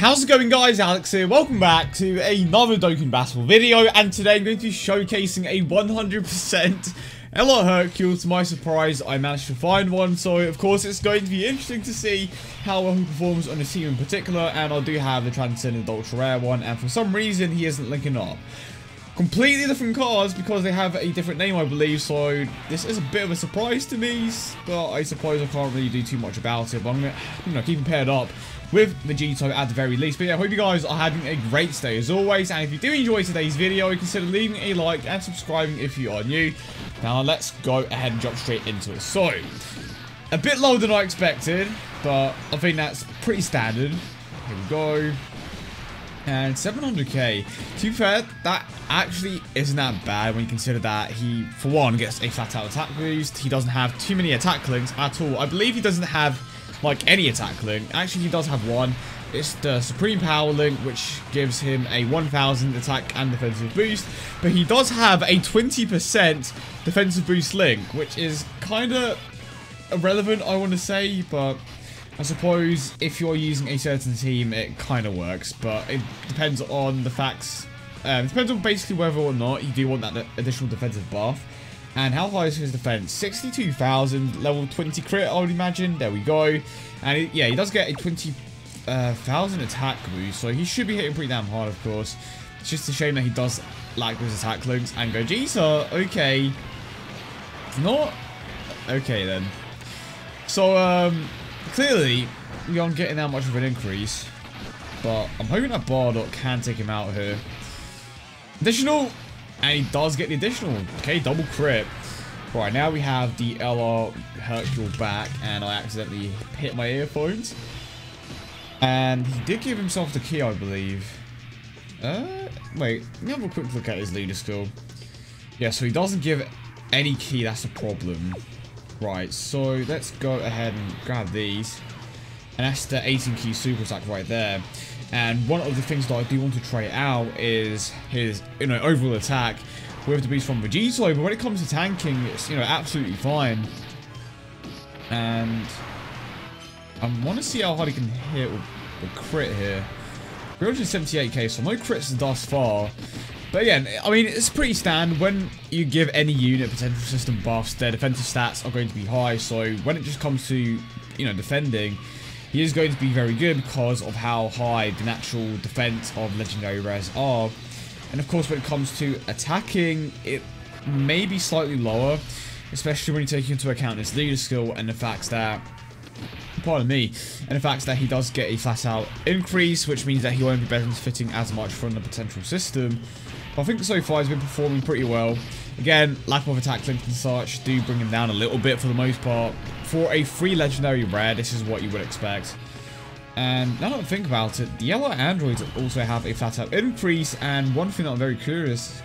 How's it going, guys? Alex here. Welcome back to another Dokkan Battle video, and today I'm going to be showcasing a 100% LR Hercule. To my surprise, I managed to find one, so of course it's going to be interesting to see how well he performs on a team in particular, and I do have the Transcendent Ultra Rare one, and for some reason he isn't linking up. Completely different cards because they have a different name, I believe, so this is a bit of a surprise to me, but I suppose I can't really do too much about it, but I'm going to keep them paired up with Vegito at the very least. But yeah, I hope you guys are having a great day as always, and if you do enjoy today's video, consider leaving a like and subscribing if you are new. Now let's go ahead and jump straight into it. So, a bit lower than I expected, but I think that's pretty standard. Here we go. And 700k. To be fair, that actually isn't that bad when you consider that he, for one, gets a flat out attack boost. He doesn't have too many attack links at all. I believe he doesn't have like any attack link. Actually, he does have one. It's the Supreme Power link, which gives him a 1000 attack and defensive boost. But he does have a 20% defensive boost link, which is kind of irrelevant, I want to say, but I suppose if you're using a certain team, it kind of works, but it depends on the facts. It depends on basically whether or not you do want that additional defensive buff. And how high is his defense? 62,000, level 20 crit, I would imagine. There we go. And yeah, he does get a 20,000 attack boost, so he should be hitting pretty damn hard, of course. It's just a shame that he does lack those attack links. And Gogeta, okay. Not okay then. So, clearly, we aren't getting that much of an increase, but I'm hoping that Bardock can take him out here. Additional, and he does get the additional. Okay, double crit. Right, now we have the LR Hercule back, and I accidentally hit my earphones. And he did give himself the key, I believe. Wait, let me have a quick look at his leader skill. Yeah, so he doesn't give any key, that's a problem. Right, so let's go ahead and grab these. And that's the 18 key super attack right there. And one of the things that I do want to try out is his, overall attack with the boost from Vegito. But when it comes to tanking, it's, absolutely fine. And I want to see how hard he can hit with the crit here. 378k, so no crits thus far. But again, I mean, it's pretty standard. When you give any unit potential system buffs, their defensive stats are going to be high. So when it just comes to, defending, he is going to be very good because of how high the natural defense of legendary rares are. And of course, when it comes to attacking, it may be slightly lower, especially when you take into account his leader skill and the fact that, pardon me, and the fact that he does get a flat out increase, which means that he won't be benefiting as much from the potential system. But I think so far he's been performing pretty well. Again, lack of attack links and such do bring him down a little bit for the most part. For a free legendary rare, this is what you would expect. And now that I think about it, the LR androids also have a flat out increase, and one thing that I'm very curious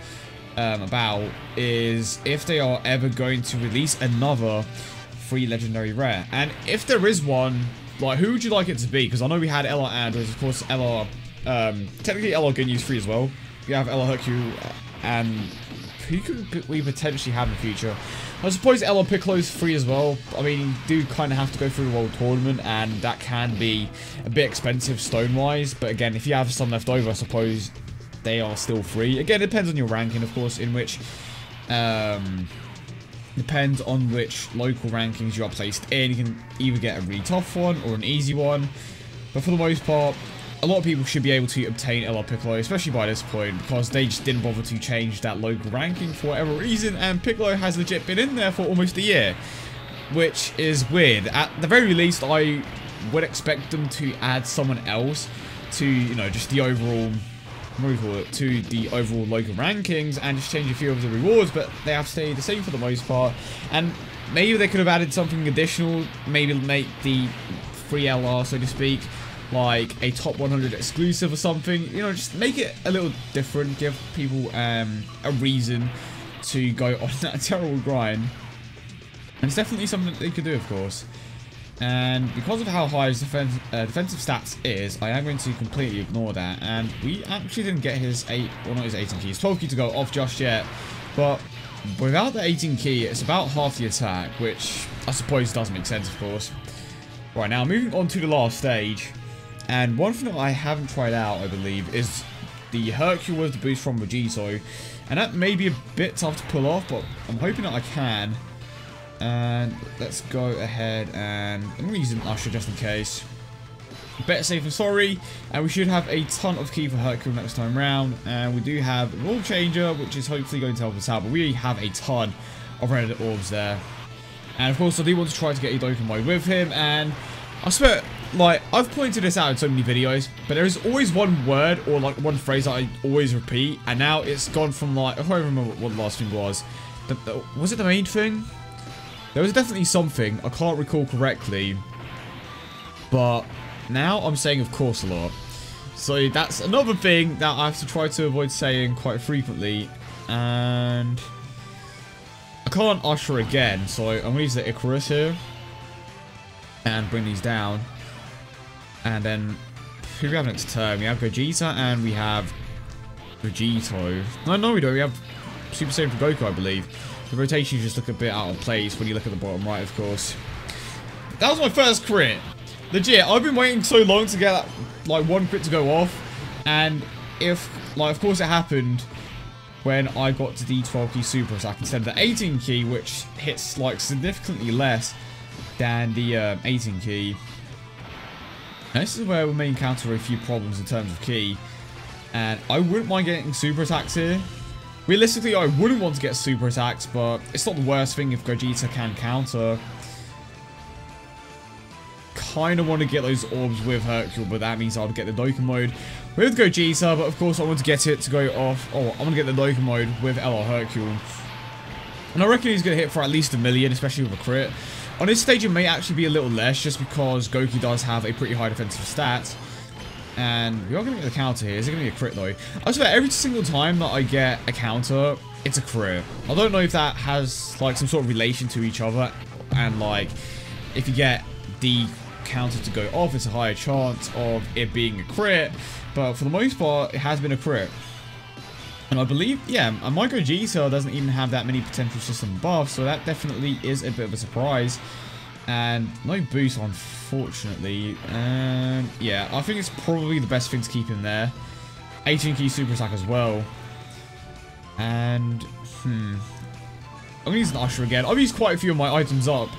about is if they are ever going to release another free legendary rare. And if there is one, like, who would you like it to be? Because I know we had LR androids, of course, LR, technically LR Ginyu free as well. We have LR Hercule, and who could we potentially have in the future? I suppose LR Piccolo's free as well. I mean, you do kind of have to go through the World Tournament, and that can be a bit expensive stone-wise. But again, if you have some left over, I suppose they are still free. Again, it depends on your ranking, of course, in which... depends on which local rankings you are placed in. You can either get a really tough one or an easy one. But for the most part, a lot of people should be able to obtain LR Piccolo, especially by this point, because they just didn't bother to change that local ranking for whatever reason, and Piccolo has legit been in there for almost a year, which is weird. At the very least, I would expect them to add someone else to, just the overall, to the overall local rankings and just change a few of the rewards, but they have stayed the same for the most part. And maybe they could have added something additional, maybe make the free LR, so to speak, like a top 100 exclusive or something, just make it a little different, give people a reason to go on that terrible grind. And it's definitely something that they could do, of course. And because of how high his defensive stats is, I am going to completely ignore that. And we actually didn't get his not his 18 keys, 12 key to go off just yet. But without the 18 key, it's about half the attack, which I suppose does make sense, of course. Right, now moving on to the last stage. And one thing that I haven't tried out, I believe, is the Hercule with the boost from Vegito. And that may be a bit tough to pull off, but I'm hoping that I can. And let's go ahead and I'm going to use an Usher just in case. Better safe than sorry. And we should have a ton of key for Hercule next time round. And we do have a Rule Changer, which is hopefully going to help us out. But we have a ton of red orbs there. And of course, I do want to try to get a Dokkan mode with him. And I swear, like, I've pointed this out in so many videos, but there is always one word or like one phrase that I always repeat. And now it's gone from like, I don't remember what the last thing was. Was it the main thing? There was definitely something. I can't recall correctly. But now I'm saying of course a lot. So that's another thing that I have to try to avoid saying quite frequently. And I can't Usher again, so I'm going to use the Icarus here. And bring these down. And then who do we have next turn? We have Gogeta and we have Vegito. No, we don't. We have Super Saiyan for Goku, I believe. The rotations just look a bit out of place when you look at the bottom right, of course. That was my first crit. Legit, I've been waiting so long to get that, like, one crit to go off. And if, like, of course it happened when I got to the 12 key super attack instead of the 18 key, which hits, like, significantly less than the 18 key. And this is where we may encounter a few problems in terms of key. And I wouldn't mind getting super attacks here. Realistically, I wouldn't want to get super attacks, but it's not the worst thing if Gogeta can counter. Kind of want to get those orbs with Hercule, but that means I'll get the Dokkan mode with Gogeta. But of course, I want to get it to go off. Oh, I want to get the Dokkan mode with LR Hercule. And I reckon he's going to hit for at least 1 million, especially with a crit. On this stage, it may actually be a little less, just because Goku does have a pretty high defensive stat. And we are going to get the counter here. Is it going to be a crit, though? I swear, every single time that I get a counter, it's a crit. I don't know if that has, like, some sort of relation to each other. And, like, if you get the counter to go off, it's a higher chance of it being a crit. But for the most part, it has been a crit. And I believe, yeah, my Gogeta doesn't even have that many potential system buffs, so that definitely is a bit of a surprise. And no boost, unfortunately. And yeah, I think it's probably the best thing to keep in there. 18 key super attack as well. And, I'm going to use an Usher again. I've used quite a few of my items up,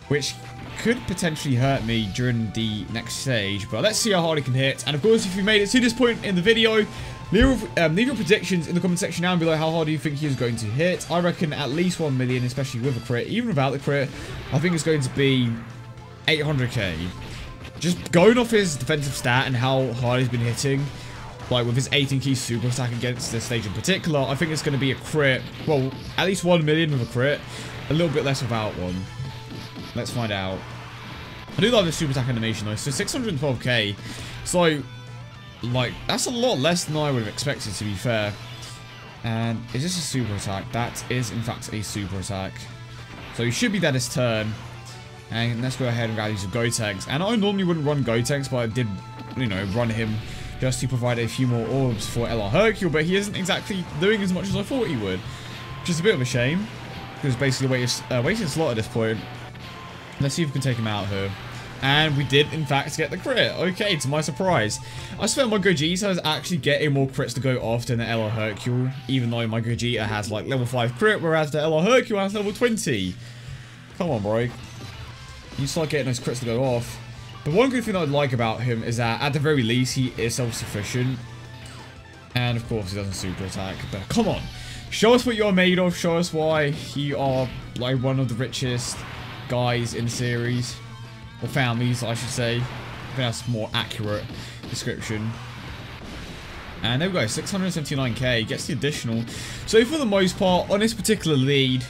which could potentially hurt me during the next stage. But let's see how hard it can hit. And of course, if you made it to this point in the video, leave your predictions in the comment section down below. How hard do you think he is going to hit? I reckon at least 1 million, especially with a crit. Even without the crit, I think it's going to be 800k. Just going off his defensive stat and how hard he's been hitting, like with his 18 key super attack against this stage in particular, I think it's going to be a crit. Well, at least 1 million with a crit. A little bit less without one. Let's find out. I do love this super attack animation though. So 612k. So, like, that's a lot less than I would have expected, to be fair. And is this a super attack? That is, in fact, a super attack. So he should be dead this turn. And let's go ahead and grab these Gotenks. And I normally wouldn't run Gotenks, but I did, you know, run him just to provide a few more orbs for LR Hercule. But he isn't exactly doing as much as I thought he would. Which is a bit of a shame. Because basically wasting a slot at this point. Let's see if we can take him out here. And we did, in fact, get the crit. Okay, to my surprise. I swear my Gogeta is actually getting more crits to go off than the LR Hercule. Even though my Gogeta has, like, level 5 crit, whereas the LR Hercule has level 20. Come on, bro. You start getting those crits to go off. But one good thing that I like about him is that, at the very least, he is self-sufficient. And, of course, he doesn't super attack. But, come on. Show us what you're made of. Show us why you are, like, one of the richest guys in the series. Or families, I should say. I think that's a more accurate description. And there we go, 679k, gets the additional. So for the most part, on this particular lead,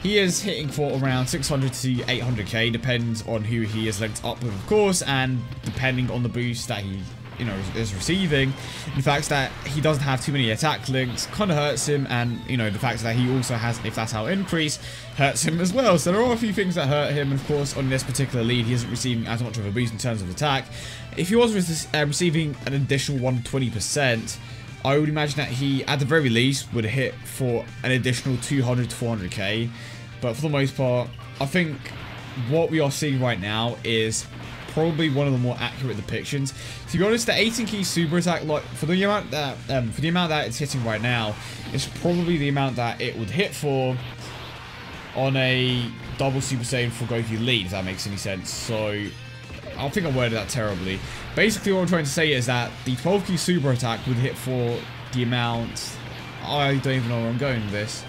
he is hitting for around 600 to 800k, depends on who he is linked up with, of course, and depending on the boost that he, you know, is receiving. The fact that he doesn't have too many attack links kind of hurts him, and, you know, the fact that he also has, if that's how increase, hurts him as well. So there are a few things that hurt him. Of course, on this particular lead, he isn't receiving as much of a boost in terms of attack. If he was receiving an additional 120%, I would imagine that he, at the very least, would hit for an additional 200 to 400k. But for the most part, I think what we are seeing right now is probably one of the more accurate depictions. To be honest, the 18 key super attack, like for the amount that it's hitting right now, it's probably the amount that it would hit for on a double Super Saiyan for Goku lead, if that makes any sense. So I think I worded that terribly. Basically, what I'm trying to say is that the 12 key super attack would hit for the amount. I don't even know where I'm going with this.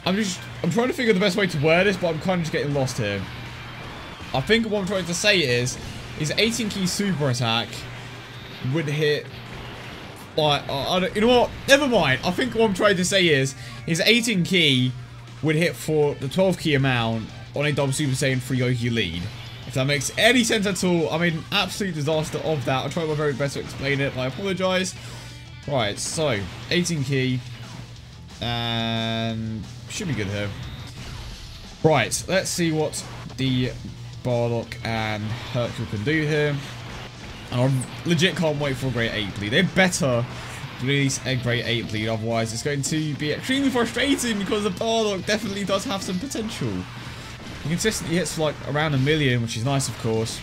I'm trying to figure the best way to word this, but I'm kind of just getting lost here. I think what I'm trying to say is 18 key super attack would hit. Like, you know what? Never mind. I think what I'm trying to say is 18 key would hit for the 12 key amount on a double Super Saiyan 3 Goku lead. If that makes any sense at all. I mean, absolute disaster of that. I'll try my very best to explain it. I apologize. Right, so 18 key. And should be good here. Right, let's see what the Bardock and Hercule can do here. And I legit can't wait for a Grade 8 bleed. They better release a Grade 8 bleed, otherwise it's going to be extremely frustrating because the Bardock definitely does have some potential. He consistently hits like around 1 million, which is nice of course.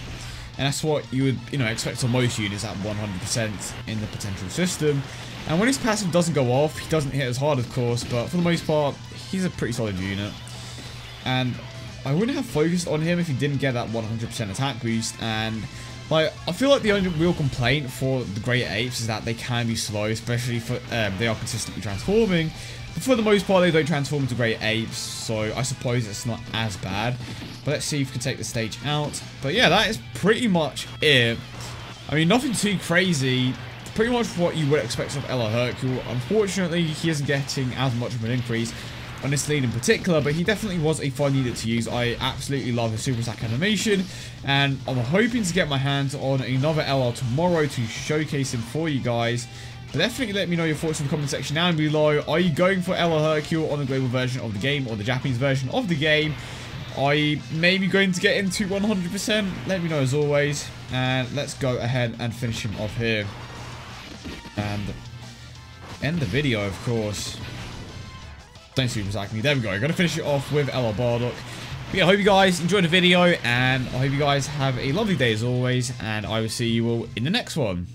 And that's what you would, expect on most units at 100% in the potential system. And when his passive doesn't go off, he doesn't hit as hard of course, but for the most part, he's a pretty solid unit. And I wouldn't have focused on him if he didn't get that 100% attack boost. And like, I feel like the only real complaint for the Great Apes is that they can be slow, especially for they are consistently transforming. But for the most part, they don't transform into Great Apes, so I suppose it's not as bad. But let's see if we can take the stage out. But yeah, that is pretty much it. I mean, nothing too crazy. Pretty much what you would expect of LR Hercule. Unfortunately, he isn't getting as much of an increase on this lead in particular, but he definitely was a fun unit to use. I absolutely love his super attack animation, and I'm hoping to get my hands on another LR tomorrow to showcase him for you guys. But definitely let me know your thoughts in the comment section down below. Are you going for LR Hercule on the global version of the game or the Japanese version of the game? Are you maybe going to get into 100%? Let me know as always, and let's go ahead and finish him off here. And end the video, of course. Don't super attack me. There we go. I'm going to finish it off with LR Bardock. But yeah, I hope you guys enjoyed the video, and I hope you guys have a lovely day as always, and I will see you all in the next one.